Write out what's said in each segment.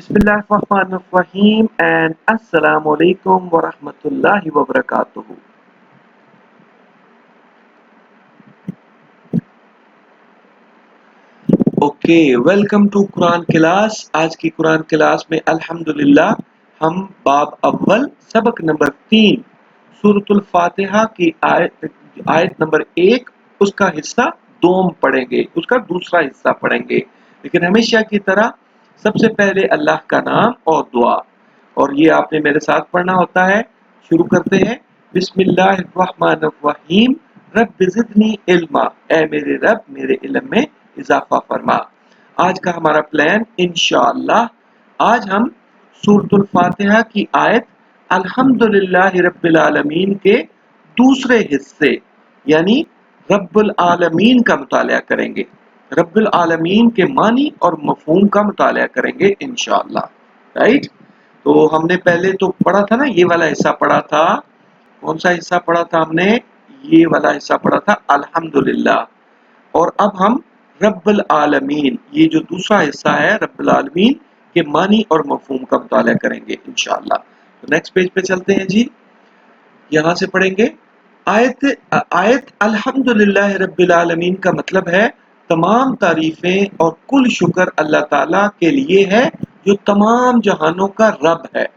Bismillahirrahmanirrahim and Assalamu alaikum wa rahmatullahi wa barakatuhu. Okay, welcome to Quran class. आज की Quran class में अल्हम्दुलिल्लाह हम बाब अव्वल सबक नंबर 3 सूरतुल फातिहा की आयत नंबर 1 उसका हिस्सा दोम पढ़ेंगे, उसका दूसरा हिस्सा पढ़ेंगे। लेकिन हमेशा की तरह सबसे पहले अल्लाह का नाम और दुआ, और ये आपने मेरे साथ पढ़ना होता है। शुरू करते हैं। बिस्मिल्लाहिर्रहमानिर्रहीम। रब्बि ज़िदनी इल्मा, ऐ मेरे रब मेरे इल्म में इजाफा फरमा। आज का हमारा प्लान इंशाअल्लाह, आज हम सूरतुल फातिहा की आयत अल्हम्दुलिल्लाहि रब्बिल आलमीन के दूसरे हिस्से यानी रब्बुल आलमीन का मुतालिया करेंगे। रब्बुल आलमीन के मानी और मफहूम का मुतालिया करेंगे इंशाअल्लाह। राइट, तो हमने पहले तो पढ़ा था ना, ये वाला हिस्सा पढ़ा था। कौन सा हिस्सा पढ़ा था हमने? ये वाला हिस्सा पढ़ा था अल्हम्दुलिल्लाह। और अब हम रब्बुल आलमीन, ये जो दूसरा हिस्सा है रब्बुल आलमीन के मानी और मफहूम का मुताला करेंगे इंशाअल्लाह। तो नेक्स्ट पेज पे चलते हैं जी, यहाँ से पढ़ेंगे। आयत अल्हम्दुलिल्लाह रब्बिल आलमीन का मतलब है तमाम तारीफें और कुल शुक्र अल्लाह ताला के लिए है जो तमाम जहानों का रब है।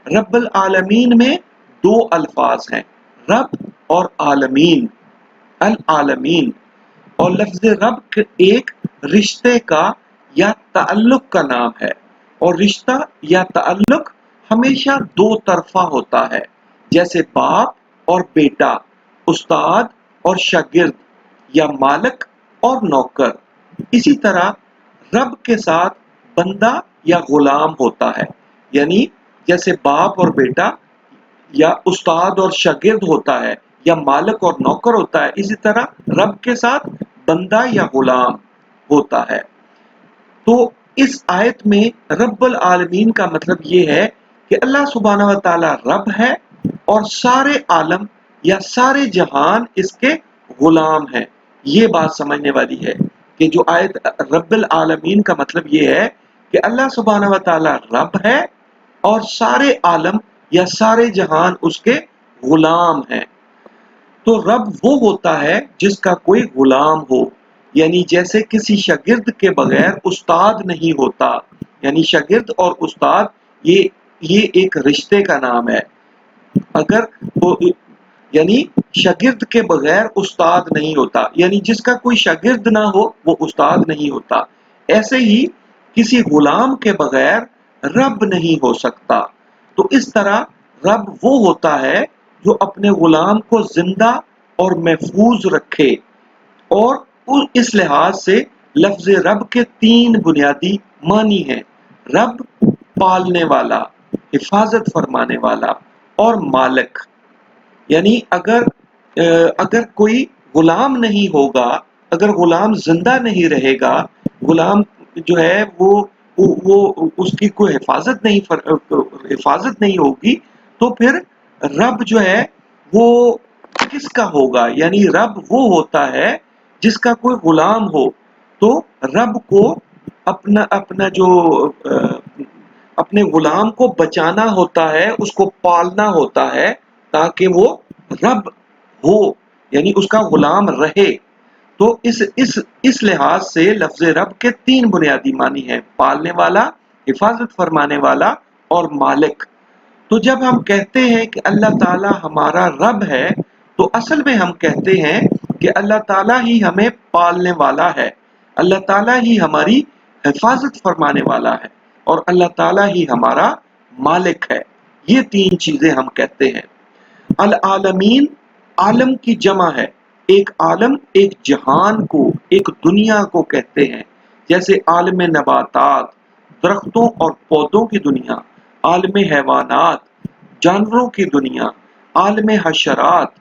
रब्बुल आलमीन में दो अल्फाज हैं, रब और आलमीन। अल आलमीन और लफ्ज़ रब एक रिश्ते का या ताल्लुक का नाम है, और रिश्ता या ताल्लुक हमेशा दो तरफा होता है, जैसे बाप और बेटा, उस्ताद और शागिर्द, या मालिक और नौकर। इसी तरह रब के साथ बंदा या गुलाम होता है, यानी जैसे बाप और बेटा या उस्ताद और शागिर्द होता है या मालिक और नौकर होता है, इसी तरह रब के साथ बंदा या गुलाम होता है। तो इस आयत में रब्बुल आलमीन का मतलब ये है कि अल्लाह सुब्हानहू व तआला रब है और सारे आलम या सारे जहान इसके गुलाम हैं। ये बात समझने वाली है कि जो आयत रब्बुल आलमीन का मतलब ये है कि अल्लाह सुब्हानहू व तआला रब है और सारे आलम या सारे जहान उसके गुलाम हैं। तो रब वो होता है जिसका कोई गुलाम हो, यानी जैसे किसी शागिर्द के बगैर उस्ताद नहीं होता, यानी शागिर्द और उस्ताद ये एक रिश्ते का नाम है। अगर वो यानी शागिर्द के बगैर उस्ताद नहीं होता, यानी जिसका कोई शागिर्द ना हो वो उस्ताद नहीं होता। ऐसे ही किसी गुलाम के बगैर रब नहीं हो सकता। तो इस तरह रब वो होता है जो अपने गुलाम को जिंदा और महफूज रखे, और इस लिहाज से लफ्ज रब के तीन बुनियादी मानी हैं। रब पालने वाला, हिफाजत फरमाने वाला और मालिक। यानी अगर कोई गुलाम नहीं होगा, अगर गुलाम जिंदा नहीं रहेगा, गुलाम जो है वो उसकी कोई हिफाजत नहीं होगी, तो फिर रब जो है वो किसका होगा? यानी रब वो होता है जिसका कोई गुलाम हो। तो रब को अपना अपना जो अपने गुलाम को बचाना होता है, उसको पालना होता है ताकि वो रब हो, यानी उसका गुलाम रहे। तो इस लिहाज से लफ्ज रब के तीन बुनियादी मानी हैं, पालने वाला, हिफाजत फरमाने वाला और मालिक। तो जब हम कहते हैं कि अल्लाह ताला हमारा रब है, तो असल में हम कहते हैं कि अल्लाह ताला ही हमें पालने वाला है, अल्लाह ताला ही हमारी हिफाजत फरमाने वाला है, और अल्लाह ताला ही हमारा मालिक है। ये तीन चीजें हम कहते हैं। अल आलमीन आलम की जमा है। एक आलम एक जहान को, एक दुनिया को कहते हैं, जैसे आलम नबातात दरख्तों और पौधों की दुनिया, आलम हैवानात जानवरों की दुनिया, आलम हशरात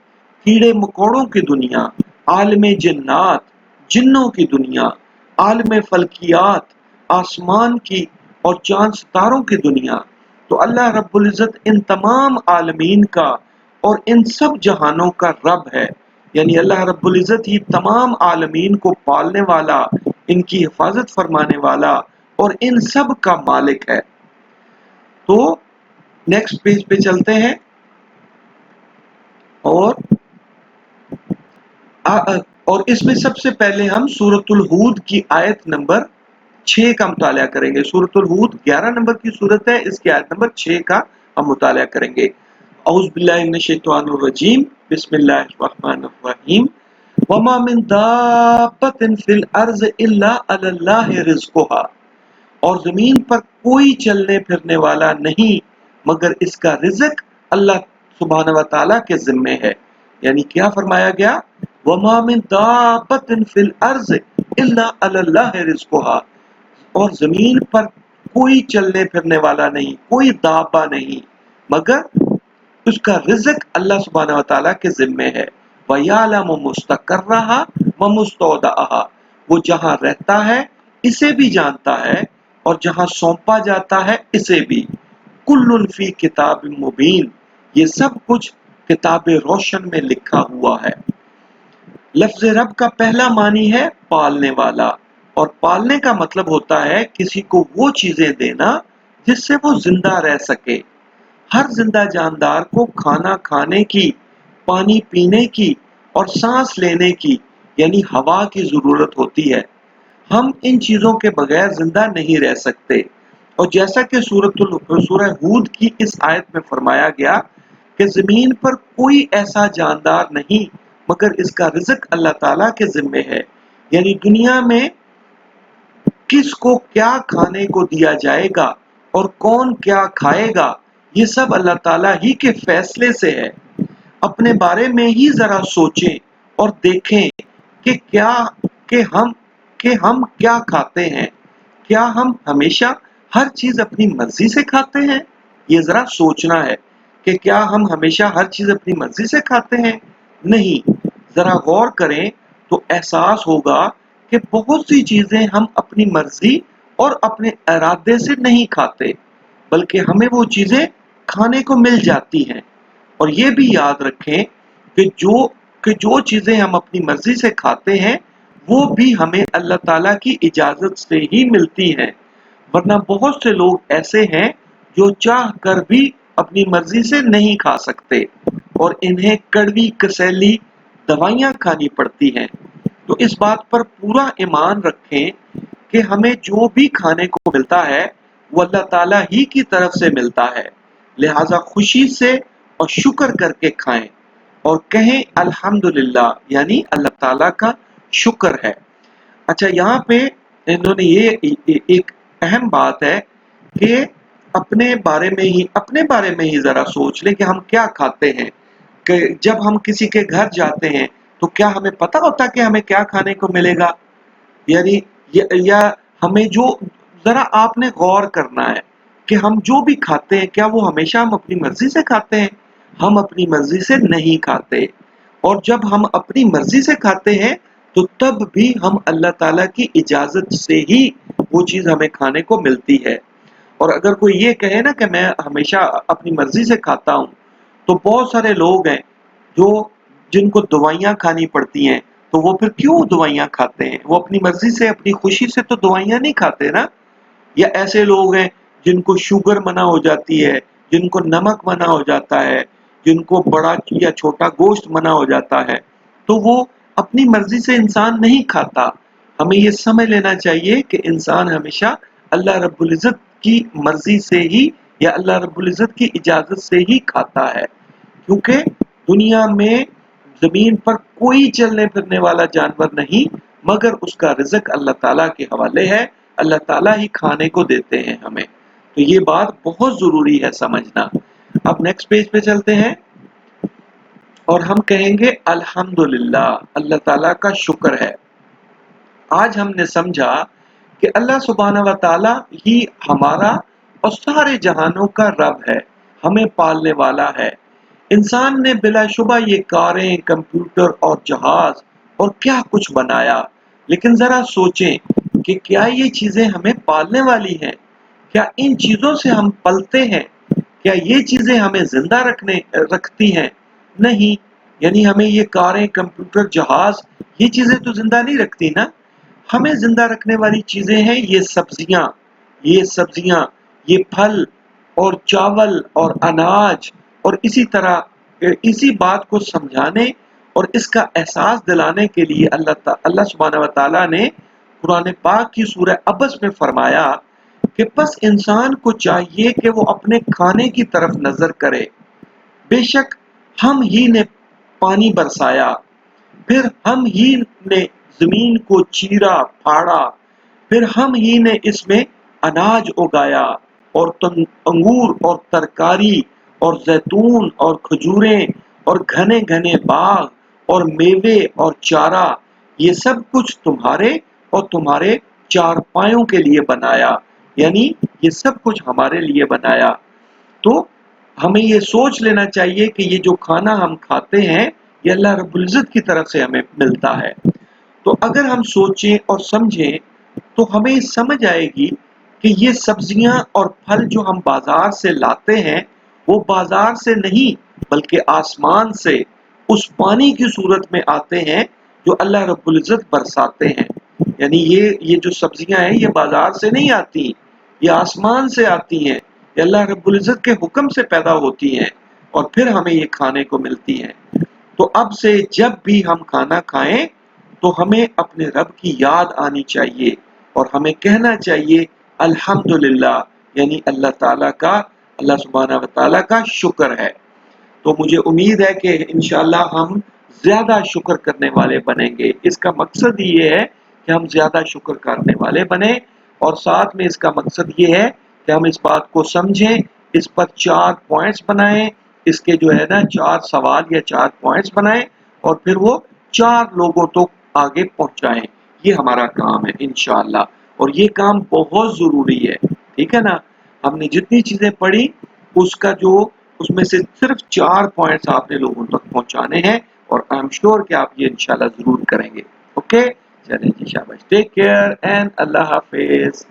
कीड़े मकोड़ों की दुनिया, आलम जिन्नात जिन्नों की दुनिया, आलम फल्कियात आसमान की और चांद सितारों की दुनिया। तो अल्लाह रब्बुल इज़्ज़त इन तमाम आलमीन का और इन सब जहानों का रब है, यानी अल्लाह रब्बुल इज़्ज़त ही तमाम आलमीन को पालने वाला, इनकी हिफाजत फरमाने वाला और इन सब का मालिक है। تو नेक्स्ट पेज पे चलते हैं और इसमें सबसे पहले हम सूरतुल हूद की आयत नंबर 6 का मुताला करेंगे। सूरतुल हूद 11 नंबर की सूरत है, इसकी आयत नंबर 6 का हम मुताला करेंगे। औज़ु बिल्लाहि मिनश शैतानिर रजीम, बिस्मिल्लाहिर रहमानिर रहीम। वमा मिन दाब्बतिन फिल अर्ज़ इल्ला अलल्लाहि रिज़्क़ुहा, और जमीन पर कोई चलने फिरने वाला नहीं मगर इसका रिज़्क अल्लाह सुब्हानहू व तआला के जिम्मे है। यानी क्या फरमाया गया, वमा मिन दाब्बतिन फिल अर्ज़ इल्ला अलल्लाहि रिज़्क़ुहा, और जमीन पर कोई चलने फिरने वाला नहीं, कोई दाबा नहीं मगर उसका रिज़्क अल्लाह सुब्हानहू व तआला के जिम्मे है। वयअलमु मुस्तक़र्रहा व मुस्तौदअहा, वो जहां रहता है इसे भी जानता है और जहां सौंपा जाता है इसे भी। कुल्लुन फी किताबिन मुबीन, ये सब कुछ किताब रोशन में लिखा हुआ है। लफ्ज़ रब का पहला मानी है पालने वाला, और पालने का मतलब होता है किसी को वो चीजें देना जिससे वो जिंदा रह सके। हर जिंदा जानदार को खाना खाने की, पानी पीने की और सांस लेने की यानी हवा की जरूरत होती है। हम इन चीजों के बगैर जिंदा नहीं रह सकते। और जैसा कि सूरह हूद की इस आयत में फरमाया गया कि जमीन पर कोई ऐसा जानदार नहीं मगर इसका रिज़्क अल्लाह ताला के जिम्मे है। यानी दुनिया में किसको क्या खाने को दिया जाएगा और कौन क्या खाएगा, ये सब अल्लाह ताला ही के फैसले से है। अपने बारे में ही जरा सोचें और देखें कि क्या कि हम क्या खाते हैं। क्या हम हमेशा हर चीज अपनी मर्जी से खाते हैं? ये जरा सोचना है कि क्या हम हमेशा हर चीज अपनी मर्जी से खाते हैं? नहीं। जरा गौर करें तो एहसास होगा कि बहुत सी चीजें हम अपनी मर्जी और अपने इरादे से नहीं खाते, बल्कि हमें वो चीजें खाने को मिल जाती हैं। और ये भी याद रखें कि जो चीजें हम अपनी मर्जी से खाते हैं वो भी हमें अल्लाह ताला की इजाजत से ही मिलती हैं। वरना बहुत से लोग ऐसे हैं जो चाह कर भी अपनी मर्जी से नहीं खा सकते और इन्हें कड़वी कसैली दवाइयां खानी पड़ती हैं। तो इस बात पर पूरा ईमान रखें कि हमें जो भी खाने को मिलता है वो अल्लाह ताला ही की तरफ से मिलता है। लिहाजा खुशी से और शुक्र करके खाएं और कहें अल्हम्दुलिल्लाह, यानी अल्लाह ताला का शुक्र है। अच्छा, यहाँ पे इन्होंने ये एक अहम बात है कि अपने बारे में ही जरा सोच लें कि हम क्या खाते हैं। कि जब हम किसी के घर जाते हैं तो क्या हमें पता होता कि हमें क्या खाने को मिलेगा? यानी या हमें जो जरा आपने गौर करना है कि हम जो भी खाते हैं क्या वो हमेशा हम अपनी मर्जी से खाते हैं? हम अपनी मर्जी से नहीं खाते। और जब हम अपनी मर्जी से खाते हैं तो तब भी हम अल्लाह ताला की इजाजत से ही वो चीज हमें खाने को मिलती है। और अगर कोई ये कहे ना कि मैं हमेशा अपनी मर्जी से खाता हूँ, तो बहुत सारे लोग हैं जो जिनको दवाइयाँ खानी पड़ती हैं, तो वो फिर क्यों दवाइयाँ खाते हैं? वो अपनी मर्जी से, अपनी खुशी से तो दवाइयाँ नहीं खाते ना। या ऐसे लोग हैं जिनको शुगर मना हो जाती है, जिनको नमक मना हो जाता है, जिनको बड़ा या छोटा गोश्त मना हो जाता है, तो वो अपनी मर्जी से इंसान नहीं खाता। हमें ये समझ लेना चाहिए कि इंसान हमेशा अल्लाह रब्बुल इज़्ज़त की मर्जी से ही या अल्लाह रब्बुल इज़्ज़त की इजाजत से ही खाता है। क्योंकि दुनिया में जमीन पर कोई चलने फिरने वाला जानवर नहीं मगर उसका रिज़्क अल्लाह ताला के हवाले है। अल्लाह ताला ही खाने को देते हैं हमें। तो ये बात बहुत जरूरी है समझना। अब नेक्स्ट पेज पे चलते हैं और हम कहेंगे अल्हम्दुलिल्लाह, अल्लाह ताला का शुक्र है। आज हमने समझा कि अल्लाह सुब्हानहू व तआला ही हमारा और सारे जहानों का रब है, हमें पालने वाला है। इंसान ने बिलाशुबा ये कारें, कंप्यूटर और जहाज और क्या कुछ बनाया, लेकिन जरा सोचें कि क्या ये चीजें हमें पालने वाली हैं? क्या इन चीजों से हम पलते हैं? क्या ये चीजें हमें जिंदा रखती हैं? नहीं। यानी हमें ये कारें, कंप्यूटर, जहाज, ये चीजें तो जिंदा नहीं रखती ना। हमें जिंदा रखने वाली चीजें हैं ये सब्जियां, ये फल, اور چاول اور اناج اور اسی طرح اسی بات کو سمجھانے اور اس کا احساس دلانے کے لیے اللہ سبحانہ و تعالیٰ نے قرآن پاک کی سورہ عبس میں فرمایا کہ بس انسان کو چاہیے کہ وہ اپنے کھانے کی طرف نظر کرے. بے شک ہم ہی نے پانی برسایا، پھر ہم ہی نے زمین کو چیرا پھاڑا، پھر ہم ہی نے اس میں اناج اگایا اور انگور اور ترکاری اور زیتون اور کھجوریں اور گھنے گھنے باغ اور میوے اور چارہ، یہ سب کچھ تمہارے اور تمہارے چارپایوں کے لیے بنایا. یعنی یہ سب کچھ ہمارے لیے بنایا. تو ہمیں یہ سوچ لینا چاہیے کہ یہ جو کھانا ہم کھاتے ہیں یہ اللہ رب العزت کی طرف سے ہمیں ملتا ہے. تو اگر ہم سوچیں اور سمجھیں تو ہمیں سمجھ آئے گی کہ یہ سبزیاں اور پھل جو ہم بازار سے لاتے ہیں وہ بازار سے نہیں بلکہ آسمان سے اس پانی کی صورت میں آتے ہیں جو اللہ رب العزت برساتے ہیں. یعنی یہ جو سبزیاں ہیں یہ بازار سے نہیں آتی، یہ آسمان سے آتی ہیں، یہ اللہ رب العزت کے حکم سے پیدا ہوتی ہیں اور پھر ہمیں یہ کھانے کو ملتی ہیں. تو اب سے جب بھی ہم کھانا کھائیں تو ہمیں اپنے رب کی یاد آنی چاہیے اور ہمیں کہنا چاہیے الحمدللہ، یعنی اللہ سبحانہ و تعالیٰ کا شکر ہے. تو مجھے امید ہے کہ انشاءاللہ ہم زیادہ شکر کرنے والے بنیں گے. اس کا مقصد یہ ہے کہ ہم زیادہ شکر کرنے والے بنیں، اور ساتھ میں اس کا مقصد یہ ہے کہ ہم اس بات کو سمجھیں، اس پر 4 پوائنٹس بنائیں، اس کے جو ہے نا 4 سوال یا 4 پوائنٹس بنائیں اور پھر وہ 4 لوگوں تک آگے پہنچائیں. یہ ہمارا کام ہے انشاءاللہ، اور یہ کام بہت ضروری ہے. ٹھیک ہے نا؟ ہم نے جتنی چیزیں پڑھی اس میں سے صرف 4 پوائنٹس آپ نے لوگوں تک پہنچانے ہیں، اور آئی ایم شیور کہ آپ یہ انشاءاللہ ضرور کریں گے. اوکے، چلیں جی، شاباش. ٹیک کیئر اینڈ اللہ حافظ.